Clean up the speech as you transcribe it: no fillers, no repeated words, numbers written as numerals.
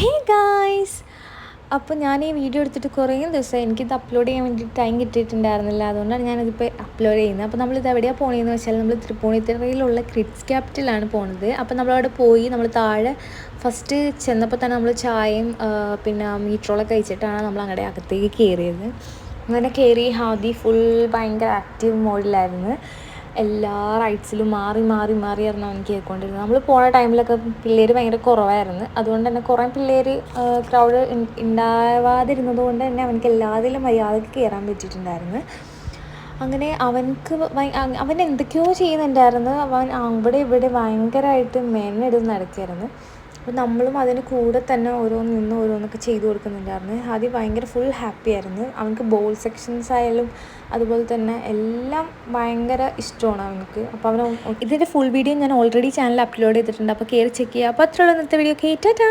Hey guys, അപ്പോൾ ഞാൻ ഈ വീഡിയോ എടുത്തിട്ട് കുറേ ദിവസമായി. എനിക്കിത് അപ്ലോഡ് ചെയ്യാൻ വേണ്ടി ടൈം കിട്ടിയിട്ടുണ്ടായിരുന്നില്ല. അതുകൊണ്ടാണ് ഞാനിതിപ്പോൾ അപ്ലോഡ് ചെയ്യുന്നത്. അപ്പോൾ നമ്മളിത് എവിടെയാണ് പോകണമെന്ന് വെച്ചാൽ നമ്മൾ തൃപ്പൂണിത്തുറയിലുള്ള കിഡ്സ് ക്യാപിറ്റലാണ് പോകുന്നത്. അപ്പോൾ നമ്മളവിടെ പോയി നമ്മൾ താഴെ ഫസ്റ്റ് ചെന്നപ്പോൾ തന്നെ നമ്മൾ ചായയും പിന്നെ മീറ്ററോളൊക്കെ കഴിച്ചിട്ടാണ് നമ്മൾ അങ്ങടെ അകത്തേക്ക് കയറിയത്. അങ്ങനെ കയറി ഹാദി ഫുൾ ഭയങ്കര ആക്റ്റീവ് മോഡിലായിരുന്നു. എല്ലാ റൈഡ്സിലും മാറി മാറി മാറിയായിരുന്നു അവൻ കയറിക്കൊണ്ടിരുന്നത്. നമ്മൾ പോണ ടൈമിലൊക്കെ പിള്ളേർ ഭയങ്കര കുറവായിരുന്നു. അതുകൊണ്ട് തന്നെ കുറേ പിള്ളേർ ക്രൗഡ് ഉണ്ടാവാതിരുന്നത് കൊണ്ട് തന്നെ അവനക്ക് എല്ലാത്തിലും മര്യാദയ്ക്ക് കയറാൻ പറ്റിയിട്ടുണ്ടായിരുന്നു. അങ്ങനെ അവൻ എന്തൊക്കെയോ ചെയ്യുന്നുണ്ടായിരുന്നു. അവൻ അവിടെ ഇവിടെ ഭയങ്കരമായിട്ട് മെനയെടുത്ത് നടക്കുകയായിരുന്നു. അപ്പോൾ നമ്മളും അതിന് കൂടെ തന്നെ ഓരോന്നൊക്കെ ചെയ്തു കൊടുക്കുന്നുണ്ടായിരുന്നു. ആദ്യം ഭയങ്കര ഫുൾ ഹാപ്പി ആയിരുന്നു. അവനക്ക് ബോൾ സെക്ഷൻസ് ആയാലും അതുപോലെ തന്നെ എല്ലാം ഭയങ്കര ഇഷ്ടമാണ് അവനക്ക്. അപ്പോൾ ഇതിൻ്റെ ഫുൾ വീഡിയോ ഞാൻ ഓൾറെഡി ചാനൽ അപ്ലോഡ് ചെയ്തിട്ടുണ്ട്. അപ്പോൾ കയറി ചെക്ക് ചെയ്യുക. അപ്പോൾ അത്രയുള്ള ഇന്നത്തെ വീഡിയോ. ടാറ്റാ.